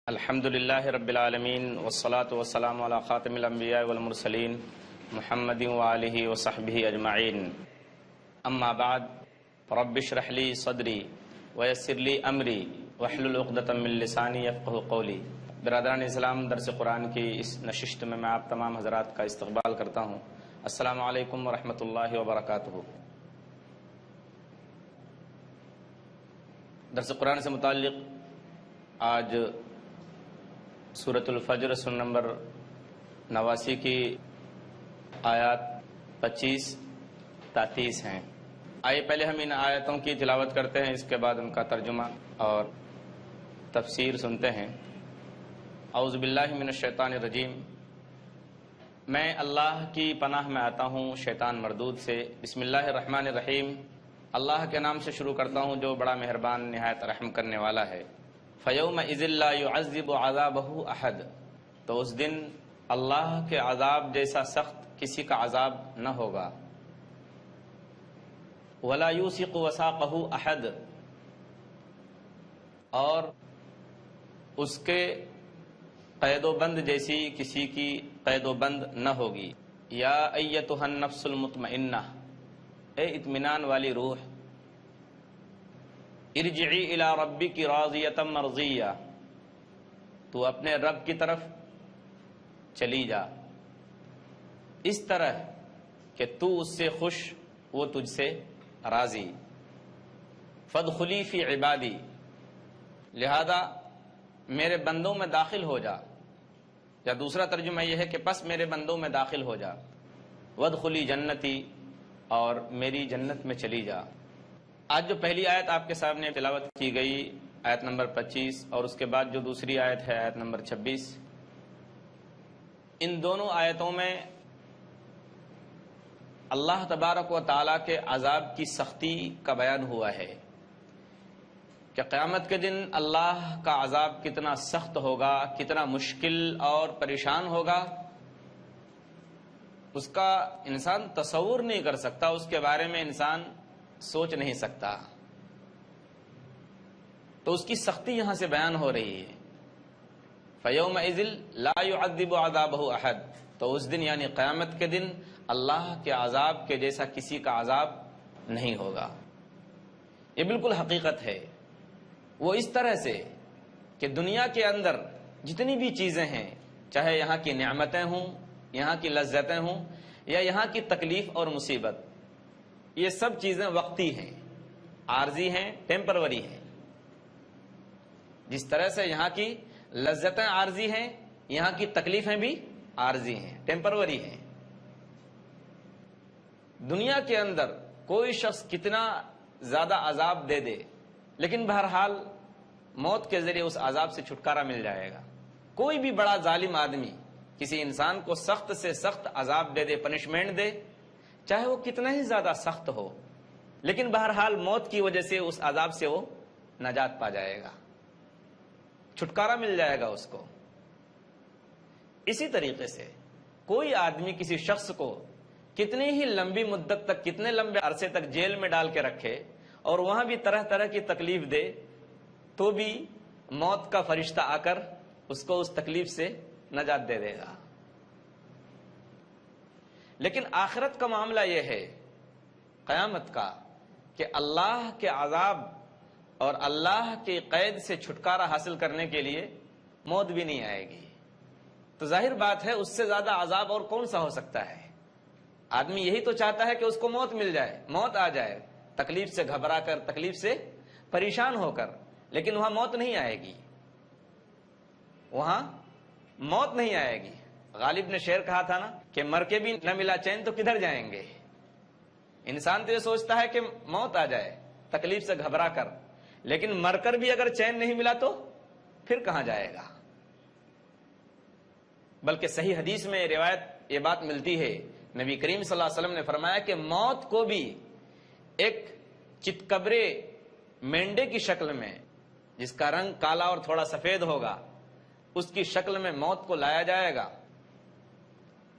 الحمد للہ رب العالمین والصلاة والسلام علی خاتم الانبیاء والمرسلین محمد وآلہ وصحبہ اجمعین اما بعد رب اشرح لی صدری ویسر لی امری واحلل عقدۃ من لسانی یفقہوا قولی۔ برادران اسلام، درس قرآن کی اس نشست میں آپ تمام حضرات کا استقبال کرتا ہوں۔ السلام علیکم ورحمۃ اللہ وبرکاتہ۔ درس قرآن سے متعلق آج سورۃ الفجر سورہ نمبر 89 کی آیات 25-33 ہیں۔ آئیے پہلے ہم ان آیتوں کی تلاوت کرتے ہیں، اس کے بعد ان کا ترجمہ اور تفسیر سنتے ہیں۔ اعوذ باللہ من الشیطان الرجیم، میں اللہ کی پناہ میں آتا ہوں شیطان مردود سے۔ بسم اللہ الرحمن الرحیم، اللہ کے نام سے شروع کرتا ہوں جو بڑا مہربان نہایت رحم کرنے والا ہے۔ فَيَوْمَئِذٍ لَا يُعَذِّبُ عَذَابَهُ أَحَدٌ، تو اس دن اللہ کے عذاب جیسا سخت کسی کا عذاب نہ ہوگا۔ وَلَا يُوثِقُ وَثَاقَهُ أَحَدٌ، اور اس کے قید و بند جیسی کسی کی قید و بند نہ ہوگی۔ یا ایتھا النفس المطمئنہ، اے اطمینان والی روح، ارجعی الی ربک راضیۃ مرضیہ، تو اپنے رب کی طرف چلی جا اس طرح کہ تو اس سے خوش، وہ تجھ سے راضی۔ فادخلی فی عبادی، لہذا میرے بندوں میں داخل ہو جا، یا دوسرا ترجمہ یہ ہے کہ پس میرے بندوں میں داخل ہو جا۔ وادخلی جنتی، اور میری جنت میں چلی جا۔ آج جو پہلی آیت آپ کے سامنے تلاوت کی گئی، آیت نمبر 25، اور اس کے بعد جو دوسری آیت ہے آیت نمبر 26، ان دونوں آیتوں میں اللہ تبارک و تعالیٰ کے عذاب کی سختی کا بیان ہوا ہے کہ قیامت کے دن اللہ کا عذاب کتنا سخت ہوگا، کتنا مشکل اور پریشان ہوگا، اس کا انسان تصور نہیں کر سکتا، اس کے بارے میں انسان سوچ نہیں سکتا۔ تو اس کی سختی یہاں سے بیان ہو رہی ہے۔ فَيَوْمَئِذٍ لَا يُعَذِّبُ عَذَابَهُ أَحَدٌ، تو اس دن یعنی قیامت کے دن اللہ کے عذاب کے جیسا کسی کا عذاب نہیں ہوگا۔ یہ بالکل حقیقت ہے۔ وہ اس طرح سے کہ دنیا کے اندر جتنی بھی چیزیں ہیں، چاہے یہاں کی نعمتیں ہوں، یہاں کی لذتیں ہوں، یا یہاں کی تکلیف اور مصیبت، یہ سب چیزیں وقتی ہیں، عارضی ہیں، ٹیمپروری ہیں۔ جس طرح سے یہاں کی لذتیں عارضی ہیں، یہاں کی تکلیفیں بھی عارضی ہیں، ٹیمپروری ہیں۔ دنیا کے اندر کوئی شخص کتنا زیادہ عذاب دے دے، لیکن بہرحال موت کے ذریعے اس عذاب سے چھٹکارا مل جائے گا۔ کوئی بھی بڑا ظالم آدمی کسی انسان کو سخت سے سخت عذاب دے دے، پنشمنٹ دے، چاہے وہ کتنا ہی زیادہ سخت ہو، لیکن بہرحال موت کی وجہ سے اس عذاب سے وہ نجات پا جائے گا، چھٹکارا مل جائے گا اس کو۔ اسی طریقے سے کوئی آدمی کسی شخص کو کتنی ہی لمبی مدت تک، کتنے لمبے عرصے تک جیل میں ڈال کے رکھے اور وہاں بھی طرح طرح کی تکلیف دے، تو بھی موت کا فرشتہ آ کر اس کو اس تکلیف سے نجات دے دے گا۔ لیکن آخرت کا معاملہ یہ ہے، قیامت کا، کہ اللہ کے عذاب اور اللہ کے قید سے چھٹکارا حاصل کرنے کے لیے موت بھی نہیں آئے گی۔ تو ظاہر بات ہے اس سے زیادہ عذاب اور کون سا ہو سکتا ہے؟ آدمی یہی تو چاہتا ہے کہ اس کو موت مل جائے، موت آ جائے، تکلیف سے گھبرا کر، تکلیف سے پریشان ہو کر، لیکن وہاں موت نہیں آئے گی، وہاں موت نہیں آئے گی۔ غالب نے شعر کہا تھا نا کہ مر کے بھی نہ ملا چین تو کدھر جائیں گے۔ انسان تو یہ سوچتا ہے کہ موت آ جائے تکلیف سے گھبرا کر، لیکن مر کر بھی اگر چین نہیں ملا تو پھر کہاں جائے گا؟ بلکہ صحیح حدیث میں روایت یہ بات ملتی ہے، نبی کریم صلی اللہ علیہ وسلم نے فرمایا کہ موت کو بھی ایک چتکبرے مینڈے کی شکل میں، جس کا رنگ کالا اور تھوڑا سفید ہوگا، اس کی شکل میں موت کو لایا جائے گا۔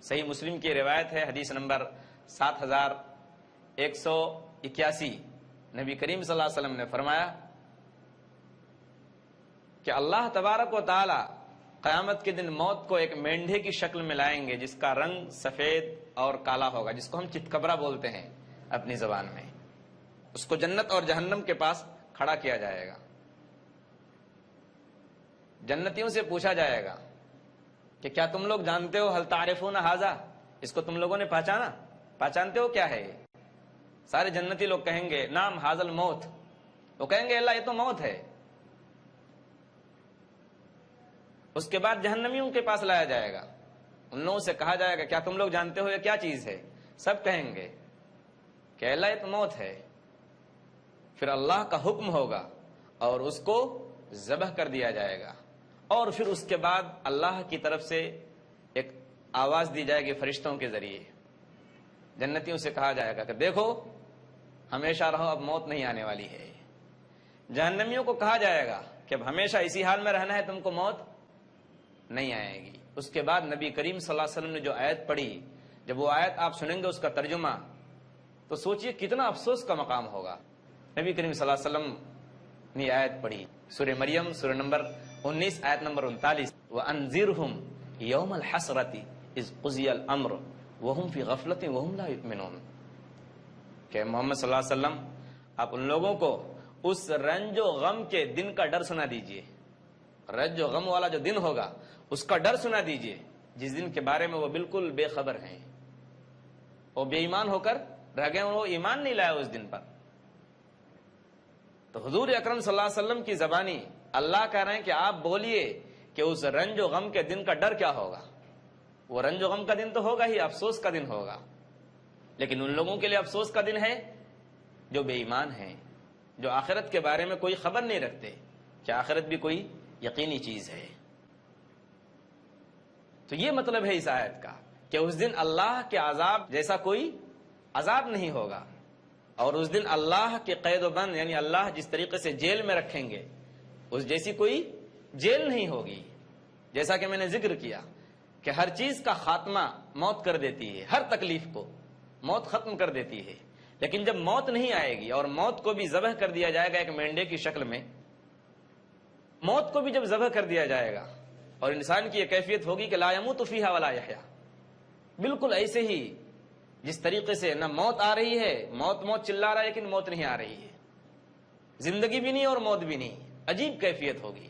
صحیح مسلم کی روایت ہے، حدیث نمبر 7181، نبی کریم صلی اللہ علیہ وسلم نے فرمایا کہ اللہ تبارک و تعالی قیامت کے دن موت کو ایک مینڈھے کی شکل میں لائیں گے، جس کا رنگ سفید اور کالا ہوگا، جس کو ہم چتکبرا بولتے ہیں اپنی زبان میں۔ اس کو جنت اور جہنم کے پاس کھڑا کیا جائے گا۔ جنتیوں سے پوچھا جائے گا کہ کیا تم لوگ جانتے ہو ہل تعرفون ھذا، اس کو تم لوگوں نے پہچانتے ہو کیا ہے یہ؟ سارے جنتی لوگ کہیں گے نام ھذا الموت، وہ کہیں گے اللہ یہ تو موت ہے۔ اس کے بعد جہنمیوں کے پاس لایا جائے گا، ان لوگوں سے کہا جائے گا کیا تم لوگ جانتے ہو یہ کیا چیز ہے؟ سب کہیں گے کہ اللہ یہ تو موت ہے۔ پھر اللہ کا حکم ہوگا اور اس کو ذبح کر دیا جائے گا، اور پھر اس کے بعد اللہ کی طرف سے ایک آواز دی جائے گی فرشتوں کے ذریعے۔ جنتیوں سے کہا جائے گا کہ دیکھو ہمیشہ رہو، اب موت نہیں آنے والی ہے۔ جہنمیوں کو کہا جائے گا کہ اب ہمیشہ اسی حال میں رہنا ہے، تم کو موت نہیں آئے گی۔ اس کے بعد نبی کریم صلی اللہ علیہ وسلم نے جو آیت پڑھی، جب وہ آیت آپ سنیں گے اس کا ترجمہ، تو سوچئے کتنا افسوس کا مقام ہوگا۔ نبی کریم صلی اللہ علیہ وسلم نے آیت پڑھی، سورہ مریم سورہ نمبر 19 آیت نمبر 39، وَأَنذِرْهُمْ يَوْمَ الْحَسْرَةِ إِذْ قُضِيَ الْأَمْرُ وَهُمْ فِي غَفْلَةٍ وَهُمْ لَا يُؤْمِنُونَ کہ محمد صلی اللہ علیہ وسلم آپ ان لوگوں کو اس رنج و غم کے دن کا ڈر سنا دیجئے۔ رنج و غم والا جو دن ہوگا اس کا ڈر سنا دیجئے، جس دن کے بارے میں وہ بالکل بے خبر ہیں، وہ بے ایمان ہو کر رہ گئے، وہ ایمان نہیں لایا اس دن پر۔ تو حضور اکرم صلی اللہ علیہ وسلم کی زبانی اللہ کہہ رہے ہیں کہ آپ بولیے کہ اس رنج و غم کے دن کا ڈر کیا ہوگا۔ وہ رنج و غم کا دن تو ہوگا ہی، افسوس کا دن ہوگا، لیکن ان لوگوں کے لیے افسوس کا دن ہے جو بے ایمان ہیں، جو آخرت کے بارے میں کوئی خبر نہیں رکھتے کہ آخرت بھی کوئی یقینی چیز ہے۔ تو یہ مطلب ہے اس آیت کا کہ اس دن اللہ کے عذاب جیسا کوئی عذاب نہیں ہوگا، اور اس دن اللہ کے قید و بند، یعنی اللہ جس طریقے سے جیل میں رکھیں گے اس جیسی کوئی جیل نہیں ہوگی۔ جیسا کہ میں نے ذکر کیا کہ ہر چیز کا خاتمہ موت کر دیتی ہے، ہر تکلیف کو موت ختم کر دیتی ہے، لیکن جب موت نہیں آئے گی اور موت کو بھی ذبح کر دیا جائے گا ایک مینڈے کی شکل میں، موت کو بھی جب ذبح کر دیا جائے گا اور انسان کی یہ کیفیت ہوگی کہ لا يموت فیہا ولا یحیا، بالکل ایسے ہی جس طریقے سے نہ موت آ رہی ہے، موت چلا رہا ہے لیکن موت نہیں آ رہی ہے، زندگی بھی نہیں اور موت بھی نہیں، عجیب کیفیت ہوگی۔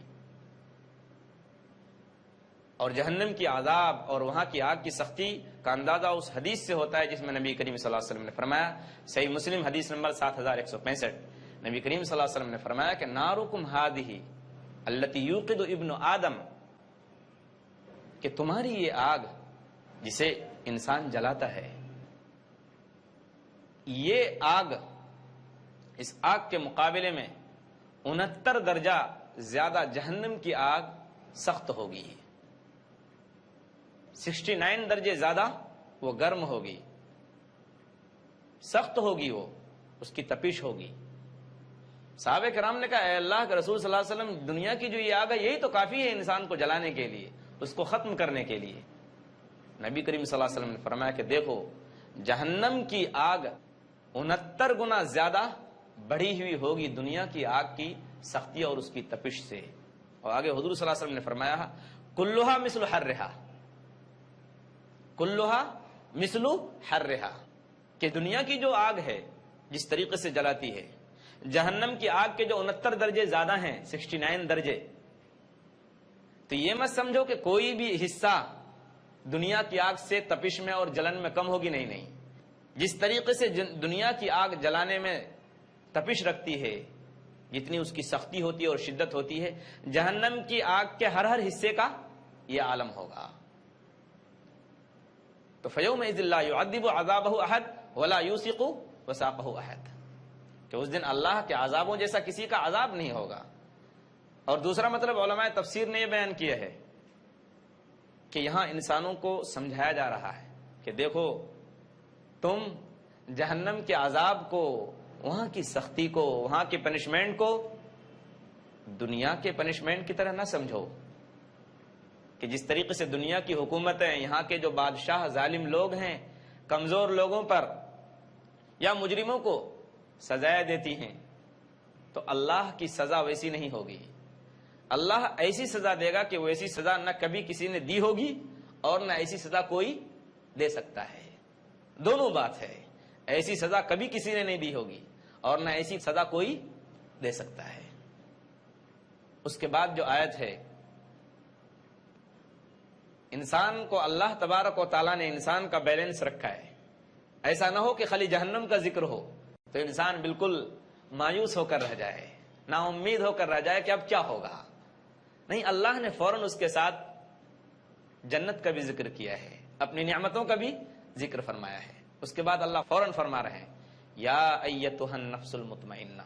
اور جہنم کی عذاب اور وہاں کی آگ کی سختی کا اندازہ اس حدیث سے ہوتا ہے جس میں نبی کریم صلی اللہ علیہ وسلم نے فرمایا، صحیح مسلم حدیث نمبر 7165، نبی کریم صلی اللہ علیہ وسلم نے فرمایا کہ نارکم ہذہ التی یوقد ابن آدم، کہ تمہاری یہ آگ جسے انسان جلاتا ہے، یہ آگ اس آگ کے مقابلے میں 69 درجہ زیادہ جہنم کی آگ سخت ہوگی، 69 درجے زیادہ وہ گرم ہوگی، سخت ہوگی، وہ اس کی تپش ہوگی۔ صحابہ کرام نے کہا اے اللہ کے رسول صلی اللہ علیہ وسلم، دنیا کی جو یہ آگ ہے یہی تو کافی ہے انسان کو جلانے کے لیے، اس کو ختم کرنے کے لیے۔ نبی کریم صلی اللہ علیہ وسلم نے فرمایا کہ دیکھو جہنم کی آگ 69 گنا زیادہ بڑھی ہوئی ہوگی دنیا کی آگ کی سختی اور اس کی تپش سے۔ اور آگے حضور صلی اللہ علیہ وسلم نے فرمایا کلھا مثل حرھا، کلھا مثل حرھا، کہ دنیا کی جو آگ ہے جس طریقے سے جلاتی ہے، جہنم کی آگ کے جو 69 درجے زیادہ ہیں، 69 درجے، تو یہ مت سمجھو کہ کوئی بھی حصہ دنیا کی آگ سے تپش میں اور جلن میں کم ہوگی، نہیں۔ جس طریقے سے دنیا کی آگ جلانے میں تپش رکھتی ہے، جتنی اس کی سختی ہوتی ہے اور شدت ہوتی ہے، جہنم کی آگ کے ہر حصے کا یہ عالم ہوگا۔ تو فَيَوْمَئِذٍ لَا يُعَذِّبُ عَذَابَهُ أَحَدٌ وَلَا يُوثِقُ وَثَاقَهُ أَحَدٌ، کہ اس دن اللہ کے عذابوں جیسا کسی کا عذاب نہیں ہوگا۔ اور دوسرا مطلب علماء تفسیر نے یہ بیان کیا ہے کہ یہاں انسانوں کو سمجھایا جا رہا ہے کہ دیکھو تم جہنم کے عذاب کو وہاں کی سختی کو، وہاں کی پنشمنٹ کو دنیا کے پنشمنٹ کی طرح نہ سمجھو کہ جس طریقے سے دنیا کی حکومتیں، یہاں کے جو بادشاہ ظالم لوگ ہیں کمزور لوگوں پر یا مجرموں کو سزائیں دیتی ہیں، تو اللہ کی سزا ویسی نہیں ہوگی۔ اللہ ایسی سزا دے گا کہ ویسی سزا نہ کبھی کسی نے دی ہوگی اور نہ ایسی سزا کوئی دے سکتا ہے۔ دونوں بات ہے، ایسی سزا کبھی کسی نے نہیں دی ہوگی اور نہ ایسی سزا کوئی دے سکتا ہے۔ اس کے بعد جو آیت ہے، انسان کو اللہ تبارک و تعالیٰ نے انسان کا بیلنس رکھا ہے، ایسا نہ ہو کہ خالی جہنم کا ذکر ہو تو انسان بالکل مایوس ہو کر رہ جائے، نا امید ہو کر رہ جائے کہ اب کیا ہوگا۔ نہیں، اللہ نے فوراً اس کے ساتھ جنت کا بھی ذکر کیا ہے، اپنی نعمتوں کا بھی ذکر فرمایا ہے۔ اس کے بعد اللہ فوراً فرما رہے ہیں یا ایتھا النفس المطمئنہ،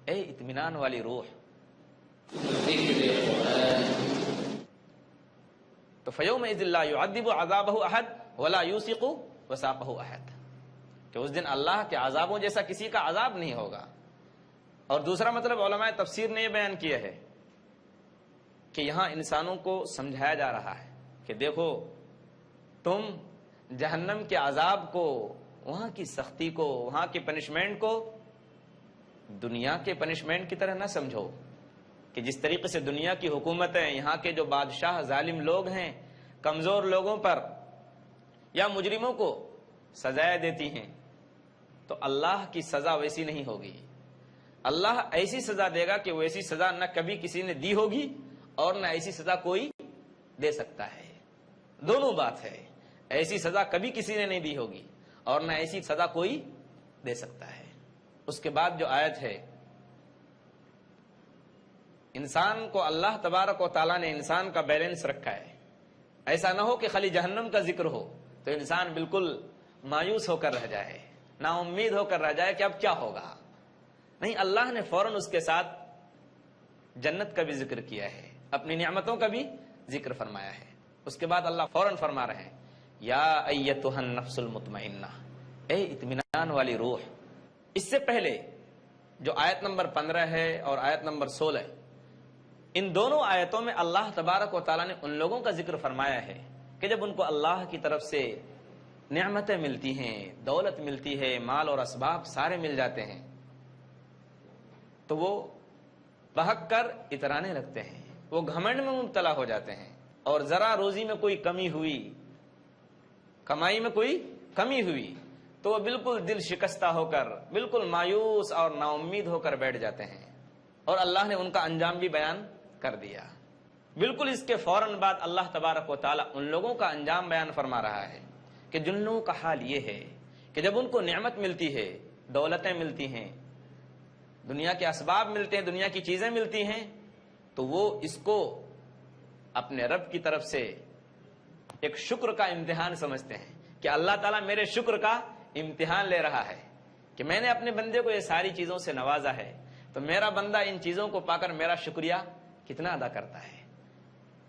اے اطمینان والی روح۔ تو فیومئذ لا یعذب عذابہ احد ولا یوثق وثاقہ احد، کہ اس دن اللہ کے عذابوں جیسا کسی کا عذاب نہیں ہوگا۔ اور دوسرا مطلب علماء تفسیر نے یہ بیان کیا ہے کہ یہاں انسانوں کو سمجھایا جا رہا ہے کہ دیکھو، تم جہنم کے عذاب کو، وہاں کی سختی کو، وہاں کی پنشمنٹ کو دنیا کے پنشمنٹ کی طرح نہ سمجھو کہ جس طریقے سے دنیا کی حکومتیں، یہاں کے جو بادشاہ ظالم لوگ ہیں کمزور لوگوں پر یا مجرموں کو سزائیں دیتی ہیں، تو اللہ کی سزا ویسی نہیں ہوگی۔ اللہ ایسی سزا دے گا کہ ویسی سزا نہ کبھی کسی نے دی ہوگی اور نہ ایسی سزا کوئی دے سکتا ہے۔ دونوں بات ہے، ایسی سزا کبھی کسی نے نہیں دی ہوگی اور نہ ایسی سزا کوئی دے سکتا ہے۔ اس کے بعد جو آیت ہے، انسان کو اللہ تبارک و تعالیٰ نے انسان کا بیلنس رکھا ہے، ایسا نہ ہو کہ خالی جہنم کا ذکر ہو تو انسان بالکل مایوس ہو کر رہ جائے، نا امید ہو کر رہ جائے کہ اب کیا ہوگا۔ نہیں، اللہ نے فوراً اس کے ساتھ جنت کا بھی ذکر کیا ہے، اپنی نعمتوں کا بھی ذکر فرمایا ہے۔ اس کے بعد اللہ فوراً فرما رہے ہیں یا ایتھا النفس المطمئنہ، اے اطمینان والی روح۔ اس سے پہلے جو آیت نمبر 15 ہے اور آیت نمبر 16، ان دونوں آیتوں میں اللہ تبارک و تعالیٰ نے ان لوگوں کا ذکر فرمایا ہے کہ جب ان کو اللہ کی طرف سے نعمتیں ملتی ہیں، دولت ملتی ہے، مال اور اسباب سارے مل جاتے ہیں، تو وہ بہک کر اترانے لگتے ہیں، وہ گھمنڈ میں مبتلا ہو جاتے ہیں، اور ذرا روزی میں کوئی کمی ہوئی، کمائی میں کوئی کمی ہوئی تو وہ بالکل دل شکستہ ہو کر، بالکل مایوس اور نا امید ہو کر بیٹھ جاتے ہیں۔ اور اللہ نے ان کا انجام بھی بیان کر دیا۔ بالکل اس کے فوراً بعد اللہ تبارک و تعالیٰ ان لوگوں کا انجام بیان فرما رہا ہے کہ جن لوگوں کا حال یہ ہے کہ جب ان کو نعمت ملتی ہے، دولتیں ملتی ہیں، دنیا کے اسباب ملتے ہیں، دنیا کی چیزیں ملتی ہیں، تو وہ اس کو اپنے رب کی طرف سے ایک شکر کا امتحان سمجھتے ہیں کہ اللہ تعالیٰ میرے شکر کا امتحان لے رہا ہے کہ میں نے اپنے بندے کو یہ ساری چیزوں سے نوازا ہے، تو میرا بندہ ان چیزوں کو پا کر میرا شکریہ کتنا ادا کرتا ہے۔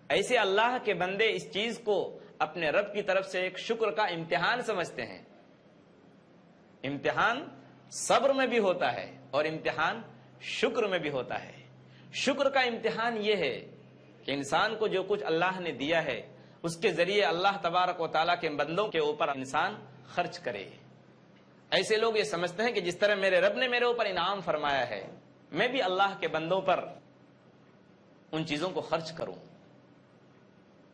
ایسے اللہ کے بندے اس چیز کو اپنے رب کی طرف سے ایک شکر کا امتحان سمجھتے ہیں۔ امتحان صبر میں بھی ہوتا ہے اور امتحان شکر میں بھی ہوتا ہے۔ شکر کا امتحان یہ ہے کہ انسان کو جو کچھ اللہ نے دیا ہے اس کے ذریعے اللہ تبارک و تعالیٰ کے بندوں کے اوپر انسان خرچ کرے۔ ایسے لوگ یہ سمجھتے ہیں کہ جس طرح میرے رب نے میرے اوپر انعام فرمایا ہے، میں بھی اللہ کے بندوں پر ان چیزوں کو خرچ کروں۔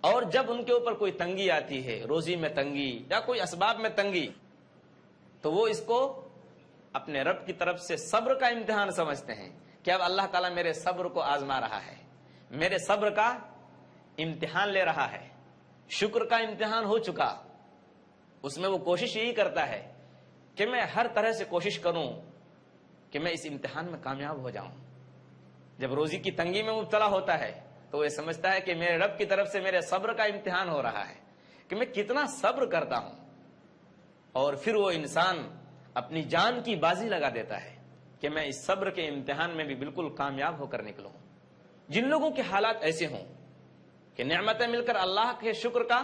اور جب ان کے اوپر کوئی تنگی آتی ہے، روزی میں تنگی یا کوئی اسباب میں تنگی، تو وہ اس کو اپنے رب کی طرف سے صبر کا امتحان سمجھتے ہیں کہ اب اللہ تعالیٰ میرے صبر کو آزما رہا ہے، میرے صبر کا امتحان لے رہا ہے۔ شکر کا امتحان ہو چکا، اس میں وہ کوشش یہی کرتا ہے کہ میں ہر طرح سے کوشش کروں کہ میں اس امتحان میں کامیاب ہو جاؤں۔ جب روزی کی تنگی میں مبتلا ہوتا ہے تو وہ سمجھتا ہے کہ میرے رب کی طرف سے میرے صبر کا امتحان ہو رہا ہے کہ میں کتنا صبر کرتا ہوں، اور پھر وہ انسان اپنی جان کی بازی لگا دیتا ہے کہ میں اس صبر کے امتحان میں بھی بالکل کامیاب ہو کر نکلوں۔ جن لوگوں کے حالات ایسے ہوں کہ نعمتیں مل کر اللہ کے شکر کا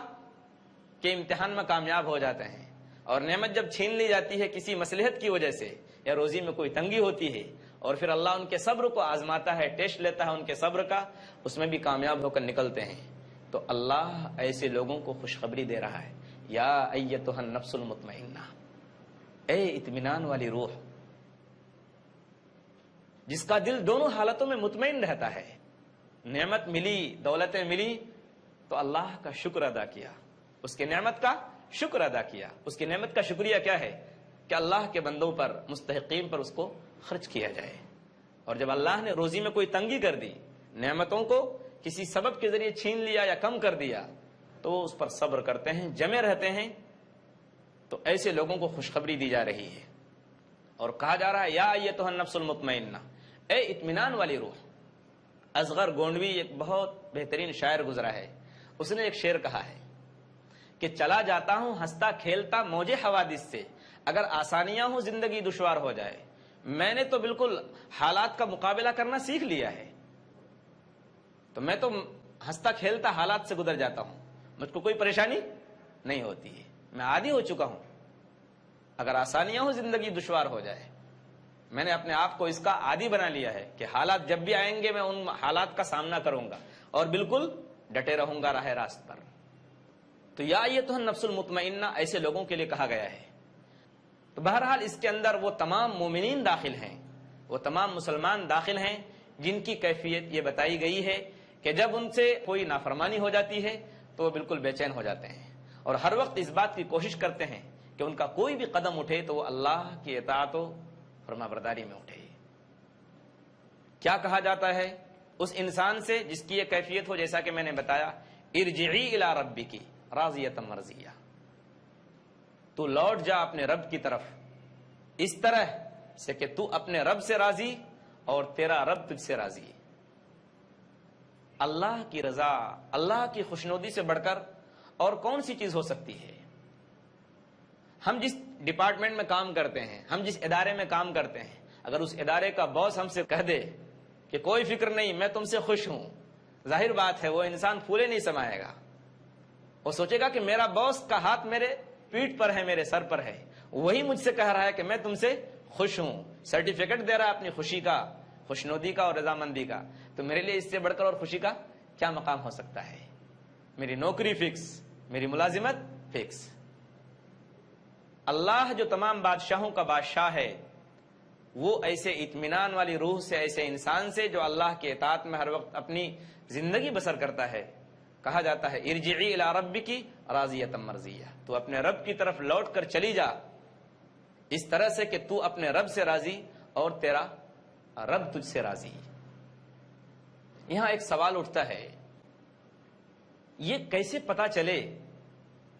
کے امتحان میں کامیاب ہو جاتے ہیں اور نعمت جب چھین لی جاتی ہے کسی مصلحت کی وجہ سے یا روزی میں کوئی تنگی ہوتی ہے اور پھر اللہ ان کے صبر کو آزماتا ہے، ٹیسٹ لیتا ہے ان کے صبر کا، اس میں بھی کامیاب ہو کر نکلتے ہیں، تو اللہ ایسے لوگوں کو خوشخبری دے رہا ہے، یا ایتھا النفس المطمئنہ، اے اطمینان والی روح، جس کا دل دونوں حالتوں میں مطمئن رہتا ہے، نعمت ملی، دولتیں ملی تو اللہ کا شکر ادا کیا، اس کی نعمت کا شکر ادا کیا۔ اس کی نعمت کا شکریہ کیا ہے؟ کہ اللہ کے بندوں پر، مستحقین پر اس کو خرچ کیا جائے۔ اور جب اللہ نے روزی میں کوئی تنگی کر دی، نعمتوں کو کسی سبب کے ذریعے چھین لیا یا کم کر دیا، تو وہ اس پر صبر کرتے ہیں، جمے رہتے ہیں، تو ایسے لوگوں کو خوشخبری دی جا رہی ہے اور کہا جا رہا ہے یا ایتھا النفس المطمئنہ، اے اطمینان والی روح۔ اصغر گونڈوی ایک بہت بہترین شاعر گزرا ہے، اس نے ایک شعر کہا ہے کہ چلا جاتا ہوں ہنستا کھیلتا موجے حوادث سے، اگر آسانیاں ہوں زندگی دشوار ہو جائے، میں نے تو بالکل حالات کا مقابلہ کرنا سیکھ لیا ہے، تو میں تو ہنستا کھیلتا حالات سے گزر جاتا ہوں، مجھ کو کوئی پریشانی نہیں ہوتی ہے، میں عادی ہو چکا ہوں، اگر آسانیاں ہوں زندگی دشوار ہو جائے، میں نے اپنے آپ کو اس کا عادی بنا لیا ہے کہ حالات جب بھی آئیں گے میں ان حالات کا سامنا کروں گا اور بالکل ڈٹے رہوں گا راہ راست پر۔ تو یا ایتھا النفس المطمئنہ ایسے لوگوں کے لیے کہا گیا ہے۔ تو بہرحال اس کے اندر وہ تمام مومنین داخل ہیں، وہ تمام مسلمان داخل ہیں جن کی کیفیت یہ بتائی گئی ہے کہ جب ان سے کوئی نافرمانی ہو جاتی ہے تو وہ بالکل بے چین ہو جاتے ہیں اور ہر وقت اس بات کی کوشش کرتے ہیں کہ ان کا کوئی بھی قدم اٹھے تو وہ اللہ کی اطاعت و فرمانبرداری میں اٹھے۔ کیا کہا جاتا ہے اس انسان سے جس کی یہ کیفیت ہو؟ جیسا کہ میں نے بتایا، ارجعی الی ربک راضیۃ مرضیہ، تو لوٹ جا اپنے رب کی طرف اس طرح سے کہ تو اپنے رب سے راضی اور تیرا رب تجھ سے راضی۔ اللہ کی رضا، اللہ کی خوشنودی سے بڑھ کر اور کون سی چیز ہو سکتی ہے؟ ہم جس ڈپارٹمنٹ میں کام کرتے ہیں، ہم جس ادارے میں کام کرتے ہیں، اگر اس ادارے کا باس ہم سے کہہ دے کہ کوئی فکر نہیں میں تم سے خوش ہوں، ظاہر بات ہے وہ انسان پھولے نہیں سمائے گا، وہ سوچے گا کہ میرا باس کا ہاتھ میرے پیٹھ پر ہے، میرے سر پر ہے، وہی مجھ سے کہہ رہا ہے کہ میں تم سے خوش ہوں، سرٹیفکیٹ دے رہا ہے اپنی خوشی کا، خوشنودی کا اور رضامندی کا، تو میرے لیے اس سے بڑھ کر اور خوشی کا کیا مقام ہو سکتا ہے؟ میری نوکری فکس، میری ملازمت فکس۔ اللہ جو تمام بادشاہوں کا بادشاہ ہے، وہ ایسے اطمینان والی روح سے، ایسے انسان سے جو اللہ کے اطاعت میں ہر وقت اپنی زندگی بسر کرتا ہے، کہا جاتا ہے ارجعی الی ربک راضیۃ مرضیہ، تو اپنے رب کی طرف لوٹ کر چلی جا اس طرح سے کہ تو اپنے رب سے راضی اور تیرا رب تجھ سے راضی۔ یہاں ایک سوال اٹھتا ہے، یہ کیسے پتا چلے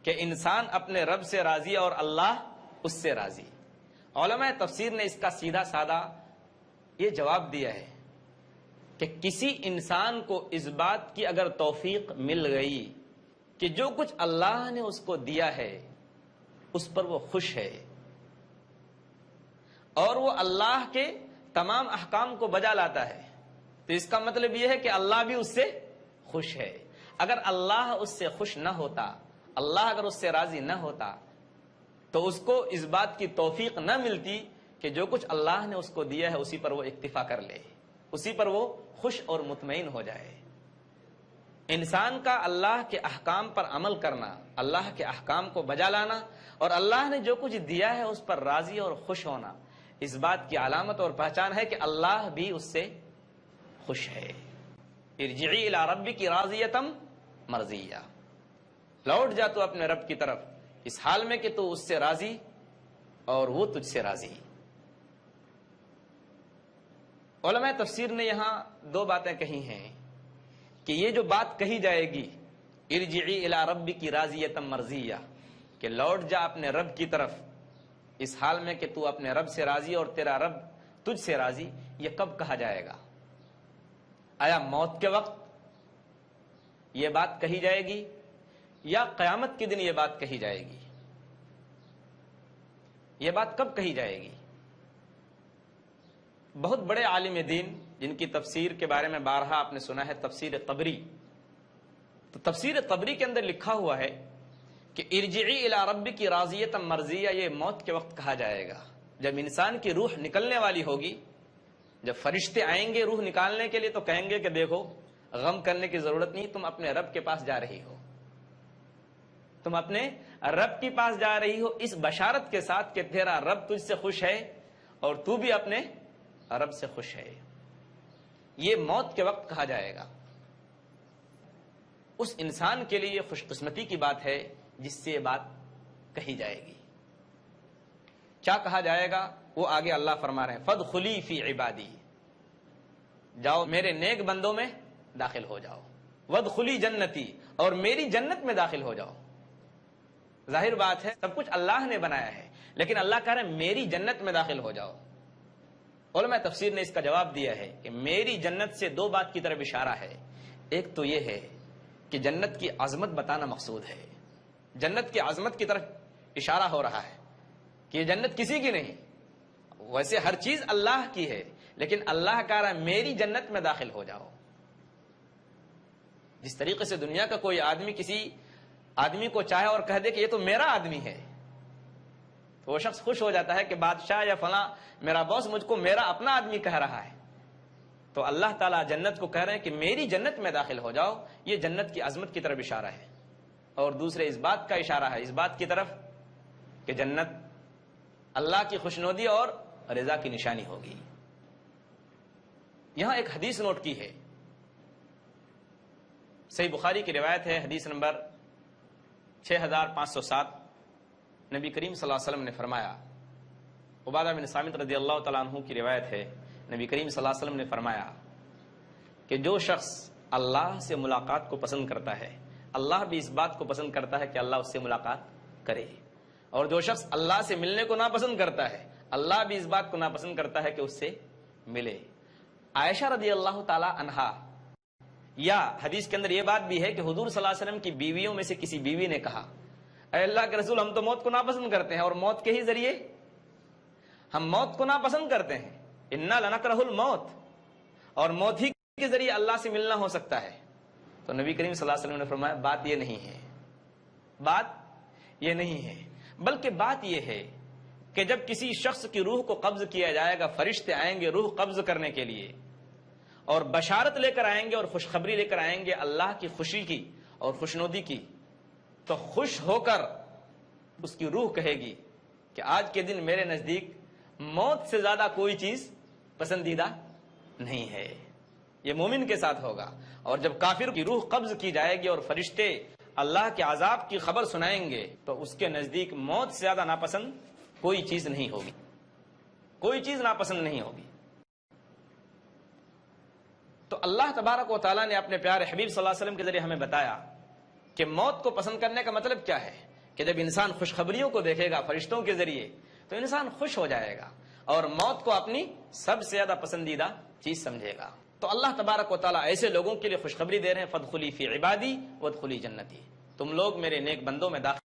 کہ انسان اپنے رب سے راضی اور اللہ اس سے راضی؟ علماء تفسیر نے اس کا سیدھا سادہ یہ جواب دیا ہے کہ کسی انسان کو اس بات کی اگر توفیق مل گئی کہ جو کچھ اللہ نے اس کو دیا ہے اس پر وہ خوش ہے اور وہ اللہ کے تمام احکام کو بجا لاتا ہے، تو اس کا مطلب یہ ہے کہ اللہ بھی اس سے خوش ہے۔ اگر اللہ اس سے خوش نہ ہوتا، اللہ اگر اس سے راضی نہ ہوتا، تو اس کو اس بات کی توفیق نہ ملتی کہ جو کچھ اللہ نے اس کو دیا ہے اسی پر وہ اکتفا کر لے، اسی پر وہ خوش اور مطمئن ہو جائے۔ انسان کا اللہ کے احکام پر عمل کرنا، اللہ کے احکام کو بجا لانا اور اللہ نے جو کچھ دیا ہے اس پر راضی اور خوش ہونا، اس بات کی علامت اور پہچان ہے کہ اللہ بھی اس سے خوش ہے۔ ارجعی الی ربک راضیۃ مرضیہ، لوٹ جا تو اپنے رب کی طرف اس حال میں کہ تو اس سے راضی اور وہ تجھ سے راضی۔ علماء تفسیر نے یہاں دو باتیں کہی ہیں کہ یہ جو بات کہی جائے گی ارجعی الی ربک راضیۃ مرضیہ، کہ لوٹ جا اپنے رب کی طرف اس حال میں کہ تو اپنے رب سے راضی اور تیرا رب تجھ سے راضی، یہ کب کہا جائے گا؟ آیا موت کے وقت یہ بات کہی جائے گی یا قیامت کے دن یہ بات کہی جائے گی؟ یہ بات کب کہی جائے گی؟ بہت بڑے عالم دین جن کی تفسیر کے بارے میں بارہا آپ نے سنا ہے، تفسیر طبری، تو تفسیر طبری کے اندر لکھا ہوا ہے کہ ارجعی الی ربک راضیۃ مرضیہ، یہ موت کے وقت کہا جائے گا جب انسان کی روح نکلنے والی ہوگی. جب فرشتے آئیں گے روح نکالنے کے لیے تو کہیں گے کہ دیکھو غم کرنے کی ضرورت نہیں، تم اپنے رب کے پاس جا رہی ہو، تم اپنے رب کے پاس جا رہی ہو، اس بشارت کے ساتھ کہ تیرا رب تجھ سے خوش ہے اور تو بھی اپنے رب سے خوش ہے. یہ موت کے وقت کہا جائے گا. اس انسان کے لیے یہ خوش قسمتی کی بات ہے جس سے یہ بات کہی جائے گی. کیا کہا جائے گا وہ آگے اللہ فرما رہے ہیں، فادخلی فی عبادی، جاؤ میرے نیک بندوں میں داخل ہو جاؤ، وادخلی جنتی، اور میری جنت میں داخل ہو جاؤ. ظاہر بات ہے سب کچھ اللہ نے بنایا ہے، لیکن اللہ کہہ رہے ہیں میری جنت میں داخل ہو جاؤ. علماء تفسیر نے اس کا جواب دیا ہے کہ میری جنت سے دو بات کی طرف اشارہ ہے. ایک تو یہ ہے کہ جنت کی عظمت بتانا مقصود ہے، جنت کی عظمت کی طرف اشارہ ہو رہا ہے کہ یہ جنت کسی کی نہیں، ویسے ہر چیز اللہ کی ہے، لیکن اللہ کہہ رہا ہے میری جنت میں داخل ہو جاؤ. جس طریقے سے دنیا کا کوئی آدمی کسی آدمی کو چاہے اور کہہ دے کہ یہ تو میرا آدمی ہے تو وہ شخص خوش ہو جاتا ہے کہ بادشاہ یا فلاں میرا باس مجھ کو میرا اپنا آدمی کہہ رہا ہے. تو اللہ تعالیٰ جنت کو کہہ رہے ہیں کہ میری جنت میں داخل ہو جاؤ. یہ جنت کی عظمت کی طرف اشارہ ہے. اور دوسرے اس بات کا اشارہ ہے اس بات کی طرف کہ جنت اللہ کی خوشنودی اور رضا کی نشانی ہوگی. یہاں ایک حدیث نوٹ کی ہے، صحیح بخاری کی روایت ہے، حدیث نمبر 6507. نبی کریم صلی اللہ علیہ وسلم نے فرمایا، عبادہ بن صامت رضی اللہ تعالیٰ عنہ کی روایت ہے، نبی کریم صلی اللہ علیہ وسلم نے فرمایا کہ جو شخص اللہ سے ملاقات کو پسند کرتا ہے، اللہ بھی اس بات کو پسند کرتا ہے کہ اللہ اس سے ملاقات کرے، اور جو شخص اللہ سے ملنے کو ناپسند کرتا ہے، اللہ بھی اس بات کو ناپسند کرتا ہے کہ اس سے ملے. عائشہ رضی اللہ تعالیٰ عنہا، یا حدیث کے اندر یہ بات بھی ہے کہ حضور صلی اللہ علیہ وسلم کی بیویوں میں سے کسی بیوی نے کہا، اے اللہ کے رسول ہم تو موت کو ناپسند کرتے ہیں اور موت کے ہی ذریعے ہم موت کو ناپسند کرتے ہیں، انا لنکرہ الموت، اور موت ہی کے ذریعے اللہ سے ملنا ہو سکتا ہے. تو نبی کریم صلی اللہ علیہ وسلم نے فرمایا بات یہ نہیں ہے، بات یہ نہیں ہے، بلکہ بات یہ ہے کہ جب کسی شخص کی روح کو قبض کیا جائے گا، فرشتے آئیں گے روح قبض کرنے کے لیے اور بشارت لے کر آئیں گے اور خوشخبری لے کر آئیں گے اللہ کی خوشی کی اور خوشنودی کی، تو خوش ہو کر اس کی روح کہے گی کہ آج کے دن میرے نزدیک موت سے زیادہ کوئی چیز پسندیدہ نہیں ہے. یہ مومن کے ساتھ ہوگا. اور جب کافر کی روح قبض کی جائے گی اور فرشتے اللہ کے عذاب کی خبر سنائیں گے تو اس کے نزدیک موت سے زیادہ ناپسند کوئی چیز نہیں ہوگی، کوئی چیز ناپسند نہیں ہوگی. تو اللہ تبارک و تعالیٰ نے اپنے پیارے حبیب صلی اللہ علیہ وسلم کے ذریعے ہمیں بتایا کہ موت کو پسند کرنے کا مطلب کیا ہے، کہ جب انسان خوشخبریوں کو دیکھے گا فرشتوں کے ذریعے تو انسان خوش ہو جائے گا اور موت کو اپنی سب سے زیادہ پسندیدہ چیز سمجھے گا. تو اللہ تبارک و تعالیٰ ایسے لوگوں کے لیے خوشخبری دے رہے ہیں، فادخلی فی عبادی وادخلی جنتی، تم لوگ میرے نیک بندوں میں داخل